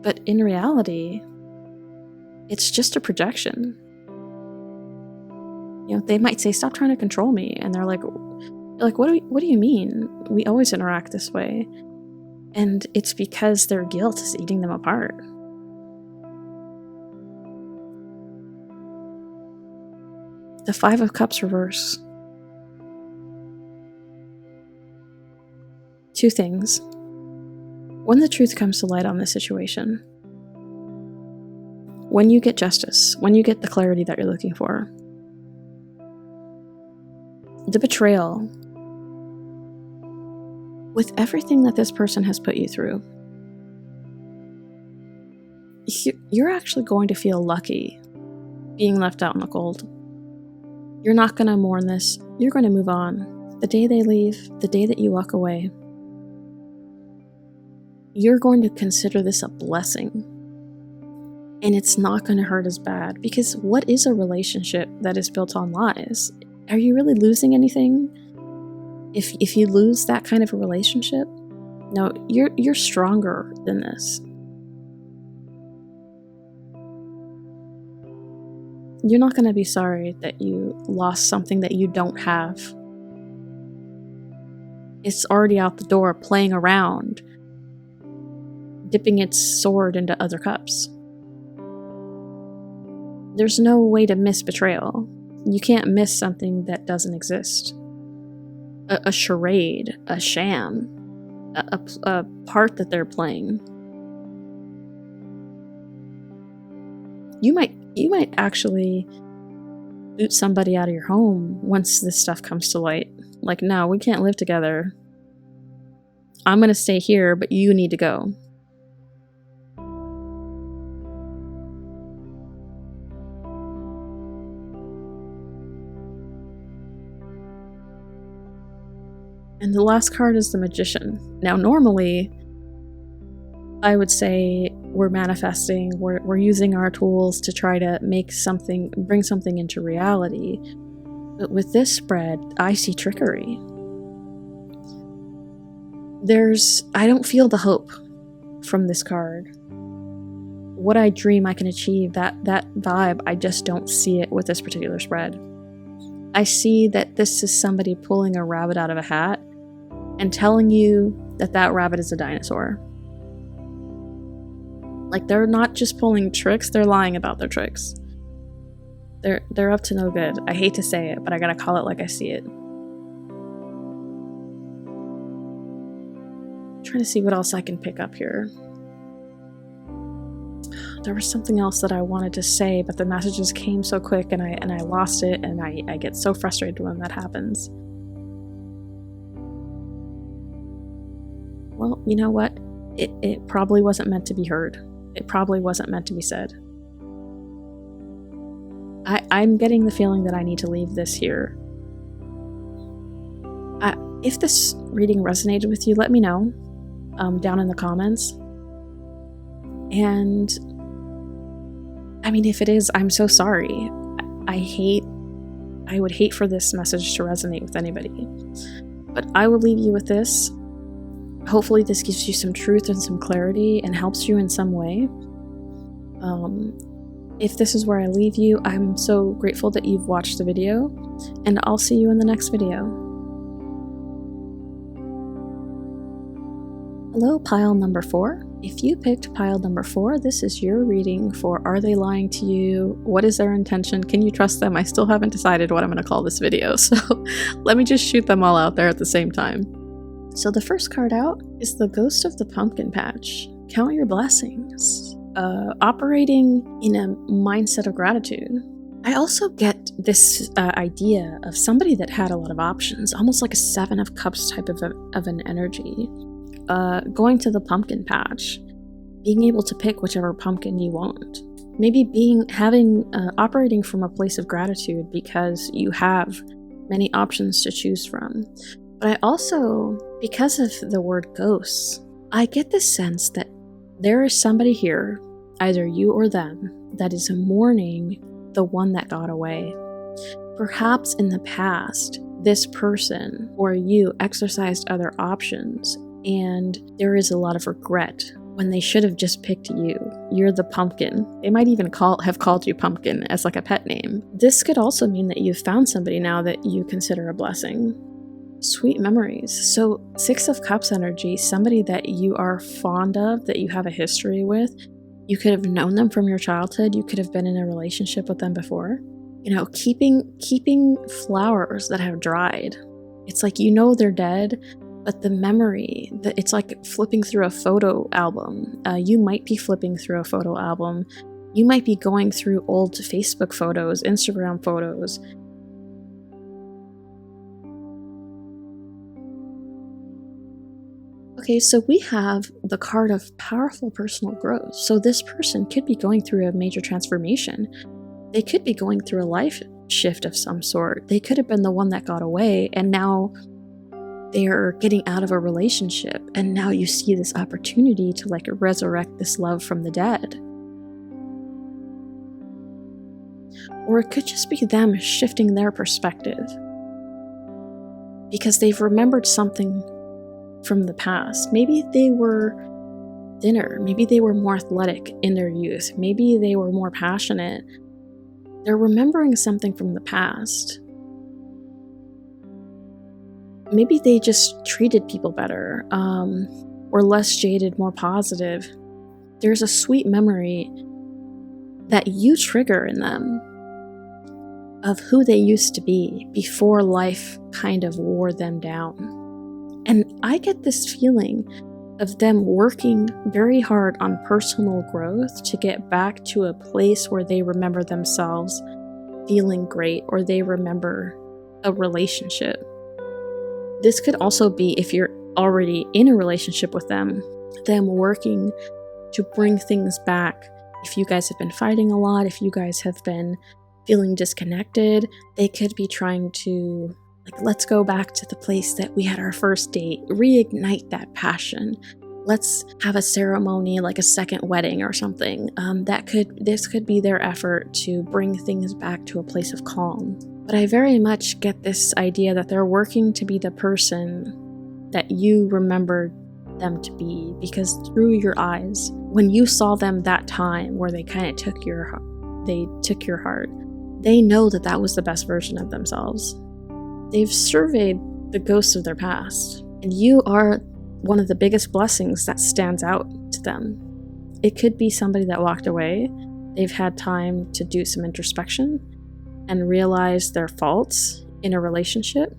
But in reality, it's just a projection. They might say, stop trying to control me. And they're like, what do you mean? We always interact this way. And it's because their guilt is eating them apart. The Five of Cups reverse. Two things. When the truth comes to light on this situation, when you get justice, when you get the clarity that you're looking for, the betrayal, with everything that this person has put you through, you're actually going to feel lucky being left out in the cold. You're not going to mourn this. You're going to move on. The day they leave, the day that you walk away, you're going to consider this a blessing. And it's not going to hurt as bad, because what is a relationship that is built on lies? Are you really losing anything if you lose that kind of a relationship? No, you're stronger than this. You're not going to be sorry that you lost something that you don't have. It's already out the door, playing around, dipping its sword into other cups. There's no way to miss betrayal. You can't miss something that doesn't exist. A charade, a sham, a part that they're playing. You might actually boot somebody out of your home once this stuff comes to light. Like, no, we can't live together. I'm gonna stay here, but you need to go. And the last card is the Magician. Now, normally, I would say we're manifesting, we're using our tools to try to bring something into reality. But with this spread, I see trickery. I don't feel the hope from this card. What I dream I can achieve, that vibe, I just don't see it with this particular spread. I see that this is somebody pulling a rabbit out of a hat and telling you that rabbit is a dinosaur. Like, they're not just pulling tricks, they're lying about their tricks. They're up to no good. I hate to say it, but I gotta call it like I see it. I'm trying to see what else I can pick up here. There was something else that I wanted to say, but the messages came so quick and I lost it, and I get so frustrated when that happens. Well, you know what? It probably wasn't meant to be heard. It probably wasn't meant to be said. I'm getting the feeling that I need to leave this here. If this reading resonated with you, let me know down in the comments. And I mean, if it is, I'm so sorry. I would hate for this message to resonate with anybody. But I will leave you with this. Hopefully this gives you some truth and some clarity and helps you in some way. If this is where I leave you, I'm so grateful that you've watched the video, and I'll see you in the next video. Hello, pile number 4. If you picked pile number 4, this is your reading for Are They Lying to You? What is their intention? Can you trust them? I still haven't decided what I'm going to call this video, so let me just shoot them all out there at the same time. So the first card out is the Ghost of the Pumpkin Patch. Count your blessings. Operating in a mindset of gratitude. I also get this idea of somebody that had a lot of options, almost like a 7 of Cups type of an energy. Going to the pumpkin patch, being able to pick whichever pumpkin you want. Maybe operating from a place of gratitude because you have many options to choose from. But I also, because of the word ghosts, I get the sense that there is somebody here, either you or them, that is mourning the one that got away. Perhaps in the past, this person or you exercised other options, and there is a lot of regret when they should have just picked you. You're the pumpkin. They might even have called you Pumpkin as like a pet name. This could also mean that you've found somebody now that you consider a blessing. Sweet memories. So 6 of Cups energy, somebody that you are fond of, that you have a history with. You could have known them from your childhood. You could have been in a relationship with them before. You know, keeping flowers that have dried. It's like, you know, they're dead, but the memory, it's like flipping through a photo album. You might be flipping through a photo album. You might be going through old Facebook photos, Instagram photos. Okay, so we have the card of powerful personal growth. So this person could be going through a major transformation. They could be going through a life shift of some sort. They could have been the one that got away, and now they are getting out of a relationship, and now you see this opportunity to like resurrect this love from the dead. Or it could just be them shifting their perspective because they've remembered something from the past. Maybe they were thinner, maybe they were more athletic in their youth, maybe they were more passionate. They're remembering something from the past. Maybe they just treated people better, or less jaded, more positive. There's a sweet memory that you trigger in them of who they used to be before life kind of wore them down. And I get this feeling of them working very hard on personal growth to get back to a place where they remember themselves feeling great, or they remember a relationship. This could also be, if you're already in a relationship with them working to bring things back. If you guys have been fighting a lot, if you guys have been feeling disconnected, they could be trying to, like, let's go back to the place that we had our first date, reignite that passion. Let's have a ceremony, like a second wedding or something. This could be their effort to bring things back to a place of calm. But I very much get this idea that they're working to be the person that you remembered them to be, because through your eyes, when you saw them that time where they kind of took your heart, they know that that was the best version of themselves. They've surveyed the ghosts of their past, and you are one of the biggest blessings that stands out to them. It could be somebody that walked away. They've had time to do some introspection and realize their faults in a relationship,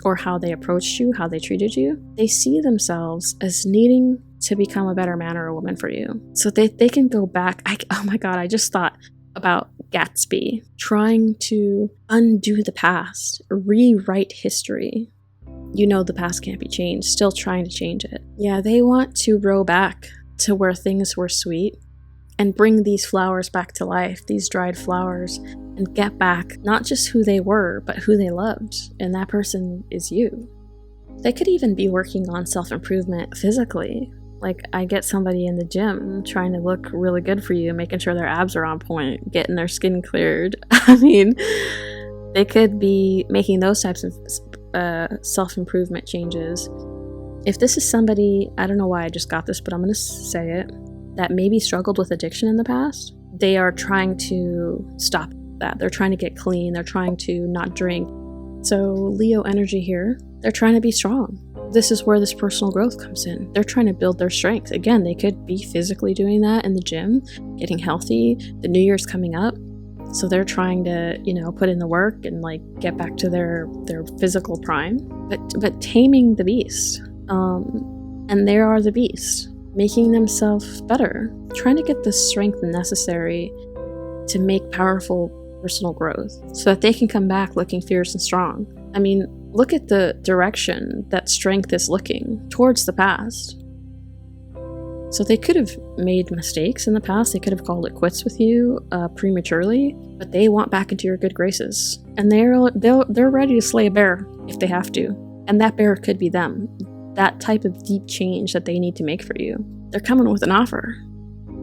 or how they approached you, how they treated you. They see themselves as needing to become a better man or a woman for you. So they can go back. Oh my God, I just thought about Gatsby trying to undo the past, rewrite history. You know the past can't be changed, still trying to change it. Yeah, they want to row back to where things were sweet and bring these flowers back to life, these dried flowers, and get back not just who they were, but who they loved. And that person is you. They could even be working on self-improvement physically. Like, I get somebody in the gym trying to look really good for you, making sure their abs are on point, getting their skin cleared. I mean, they could be making those types of self-improvement changes. If this is somebody, I don't know why I just got this, but I'm going to say it, that maybe struggled with addiction in the past, they are trying to stop that. They're trying to get clean. They're trying to not drink. So Leo energy here, they're trying to be strong. This is where this personal growth comes in. They're trying to build their strength. Again, they could be physically doing that in the gym, getting healthy. The New Year's coming up. So they're trying to, put in the work and like get back to their physical prime, but taming the beast. And they are the beast, making themselves better, trying to get the strength necessary to make powerful personal growth so that they can come back looking fierce and strong. I mean, look at the direction that strength is looking towards the past. So they could have made mistakes in the past. They could have called it quits with you prematurely, but they want back into your good graces, and they're ready to slay a bear if they have to. And that bear could be them. That type of deep change that they need to make for you. They're coming with an offer.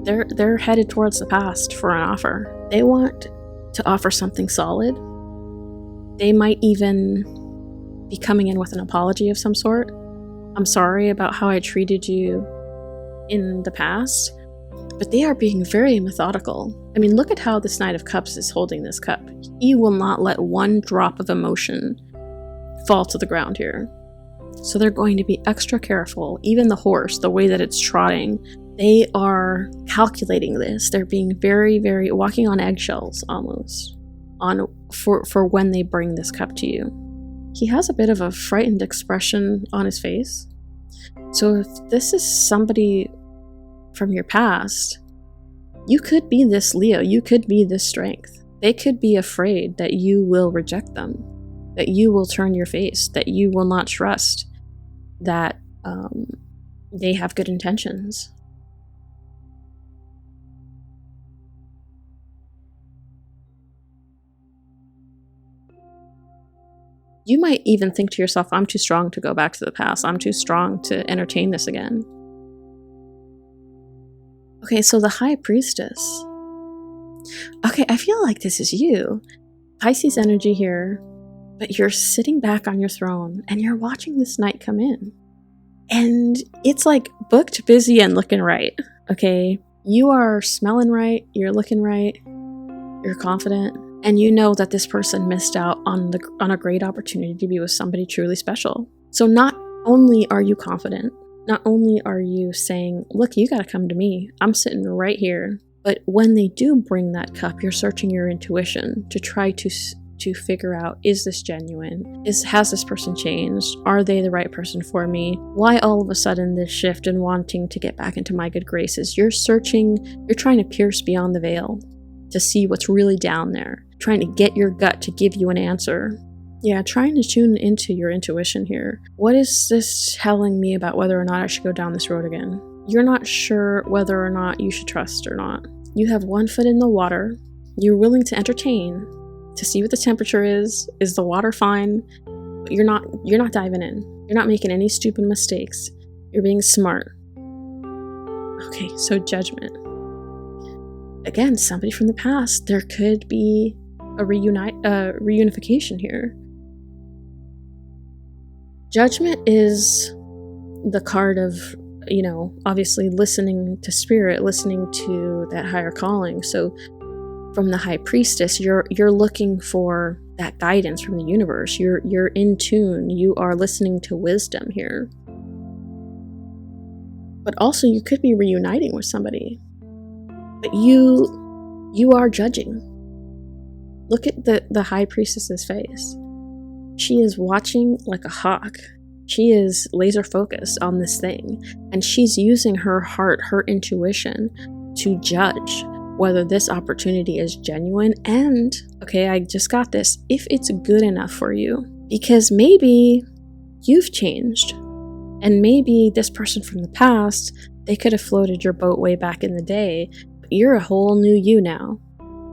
They're headed towards the past for an offer. They want to offer something solid. They might even be coming in with an apology of some sort. I'm sorry about how I treated you in the past, but they are being very methodical. I mean, look at how this Knight of Cups is holding this cup. He will not let one drop of emotion fall to the ground here. So they're going to be extra careful. Even the horse, the way that it's trotting, they are calculating this. They're being very, very, walking on eggshells almost for when they bring this cup to you. He has a bit of a frightened expression on his face. So if this is somebody from your past, you could be this Leo, you could be this strength. They could be afraid that you will reject them, that you will turn your face, that you will not trust that they have good intentions. You might even think to yourself, I'm too strong to go back to the past. I'm too strong to entertain this again. Okay, so the High Priestess. Okay, I feel like this is you. Pisces energy here, but you're sitting back on your throne and you're watching this night come in. And it's like booked, busy, and looking right. Okay, you are smelling right, you're looking right, you're confident, and you know that this person missed out on a great opportunity to be with somebody truly special. So not only are you confident, not only are you saying, look, you gotta come to me, I'm sitting right here, but when they do bring that cup, you're searching your intuition to try to figure out, is this genuine? Has this person changed? Are they the right person for me? Why all of a sudden this shift in wanting to get back into my good graces? You're searching, you're trying to pierce beyond the veil to see what's really down there, trying to get your gut to give you an answer. Yeah, trying to tune into your intuition here. What is this telling me about whether or not I should go down this road again? You're not sure whether or not you should trust or not. You have one foot in the water. You're willing to entertain, to see what the temperature is. Is the water fine? But you're not diving in. You're not making any stupid mistakes. You're being smart. Okay, so Judgment. Again, somebody from the past. There could be a reunification here. Judgment is the card of, obviously listening to spirit, listening to that higher calling. So from the High Priestess, you're looking for that guidance from the universe. You're in tune. You are listening to wisdom here. But also you could be reuniting with somebody. But you are judging. Look at the High Priestess's face. She is watching like a hawk. She is laser focused on this thing, and she's using her heart, her intuition, to judge whether this opportunity is genuine and, okay, I just got this, if it's good enough for you. Because maybe you've changed, and maybe this person from the past, they could have floated your boat way back in the day, but you're a whole new you now.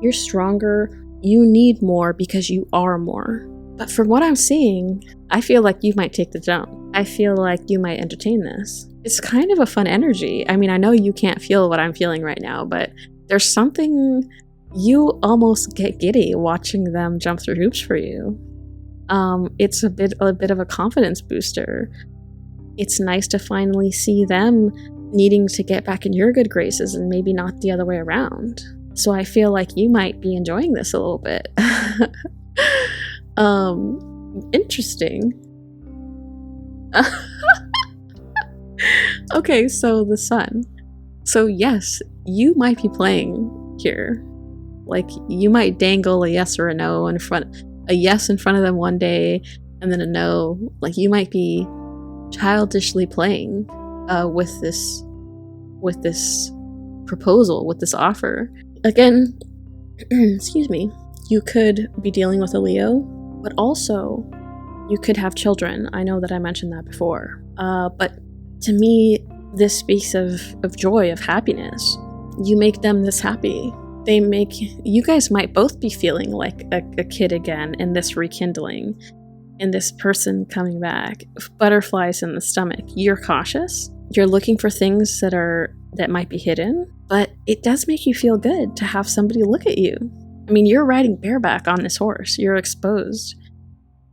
You're stronger, you need more because you are more. But from what I'm seeing, I feel like you might take the jump. I feel like you might entertain this. It's kind of a fun energy. I mean, I know you can't feel what I'm feeling right now, but there's something, you almost get giddy watching them jump through hoops for you. It's a bit of a confidence booster. It's nice to finally see them needing to get back in your good graces and maybe not the other way around. So I feel like you might be enjoying this a little bit. Interesting. Okay, so the Sun. So yes, you might be playing here. Like, you might dangle a yes or a no in front, a yes in front of them one day, and then a no. Like, you might be childishly playing with this proposal, with this offer. Again, excuse me, you could be dealing with a Leo, but also you could have children. I know that I mentioned that before. But to me, this speaks of joy, of happiness. You make them this happy. You guys might both be feeling like a kid again in this rekindling, in this person coming back. Butterflies in the stomach. You're cautious. You're looking for things that might be hidden, but it does make you feel good to have somebody look at you. I mean, you're riding bareback on this horse. You're exposed.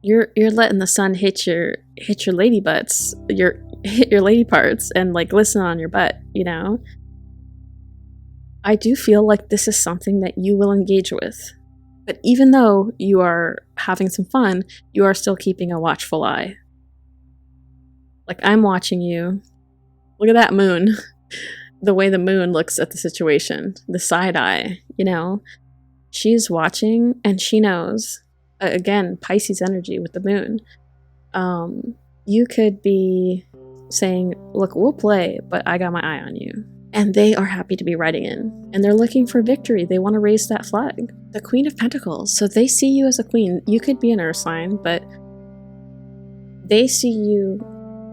You're letting the sun hit your lady butts, hit your lady parts, and like glisten on your butt, you know? I do feel like this is something that you will engage with. But even though you are having some fun, you are still keeping a watchful eye. Like, I'm watching you. Look at that moon. The way the moon looks at the situation. The side eye, you know? She's watching and she knows. Again, Pisces energy with the moon. You could be saying, look, we'll play, but I got my eye on you. And they are happy to be riding in. And they're looking for victory. They want to raise that flag. The Queen of Pentacles. So they see you as a queen. You could be an earth sign, but they see you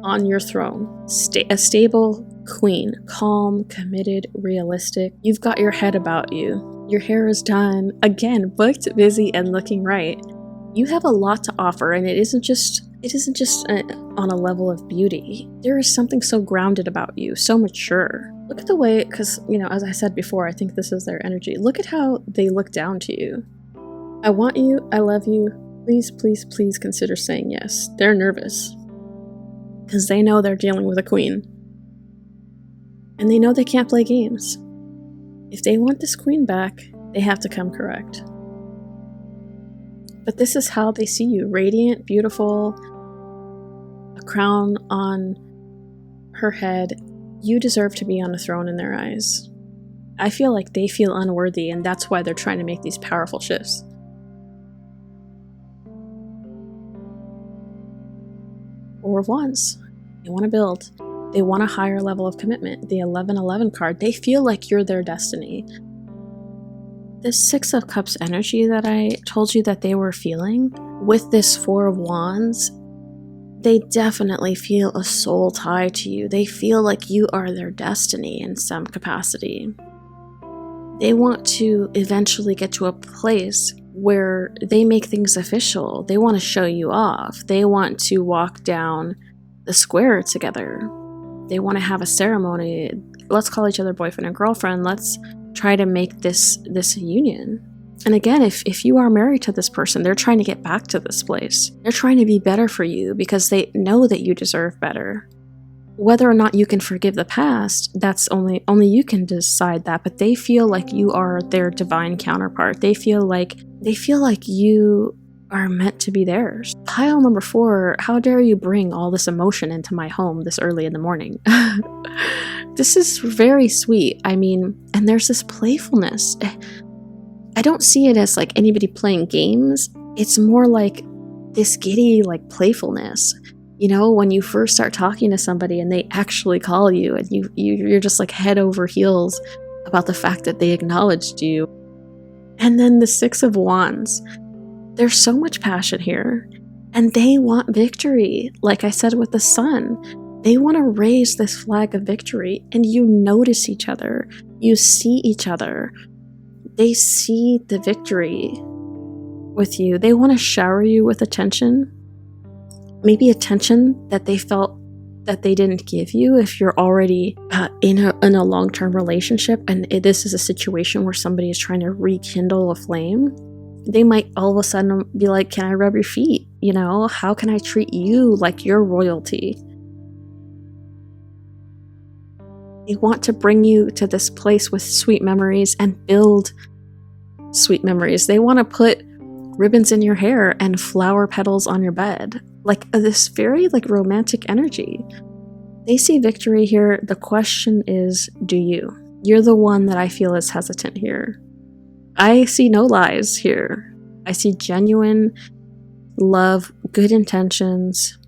on your throne. A stable queen. Calm, committed, realistic. You've got your head about you. Your hair is done. Again, booked, busy, and looking right. You have a lot to offer, and it isn't just on a level of beauty. There is something so grounded about you, so mature. Look at the way, because, you know, as I said before, I think this is their energy. Look at how they look down to you. I want you, I love you, please, please, please consider saying yes. They're nervous, because they know they're dealing with a queen. And they know they can't play games. If they want this queen back, they have to come correct. But this is how they see you. Radiant, beautiful, a crown on her head. You deserve to be on a throne in their eyes. I feel like they feel unworthy, and that's why they're trying to make these powerful shifts. Four of Wands. They want to build. They want a higher level of commitment. The 1111 card, they feel like you're their destiny. This Six of Cups energy that I told you that they were feeling, with this Four of Wands, they definitely feel a soul tie to you. They feel like you are their destiny in some capacity. They want to eventually get to a place where they make things official. They want to show you off. They want to walk down the square together. They want to have a ceremony. Let's call each other boyfriend and girlfriend. Let's try to make this a union. And again, if you are married to this person, they're trying to get back to this place. They're trying to be better for you because they know that you deserve better. Whether or not you can forgive the past, that's only you can decide that, but they feel like you are their divine counterpart. They feel like you are meant to be theirs. Pile number 4, how dare you bring all this emotion into my home this early in the morning? This is very sweet. I mean, and there's this playfulness. I don't see it as like anybody playing games. It's more like this giddy like playfulness. You know, when you first start talking to somebody and they actually call you and you're just like head over heels about the fact that they acknowledged you. And then the Six of Wands. There's so much passion here, and they want victory. Like I said with the Sun, they want to raise this flag of victory, and you notice each other. You see each other. They see the victory with you. They want to shower you with attention. Maybe attention that they felt that they didn't give you if you're already in a long-term relationship, and this is a situation where somebody is trying to rekindle a flame. They might all of a sudden be like, can I rub your feet? You know, how can I treat you like you're royalty? They want to bring you to this place with sweet memories and build sweet memories. They want to put ribbons in your hair and flower petals on your bed. Like this very like romantic energy. They see victory here. The question is, do you? You're the one that I feel is hesitant here. I see no lies here. I see genuine love, good intentions.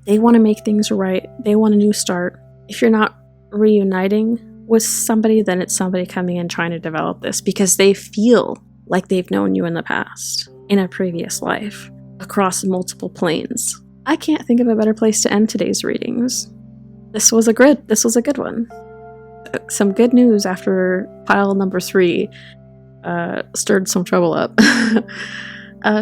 They want to make things right. They want a new start. If you're not reuniting with somebody, then it's somebody coming in trying to develop this because they feel like they've known you in the past, in a previous life, across multiple planes. I can't think of a better place to end today's readings. This was a good one. Some good news after pile number 3 stirred some trouble up.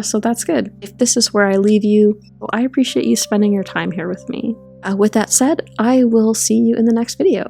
So that's good. If this is where I leave you, well, I appreciate you spending your time here with me. With that said, I will see you in the next video.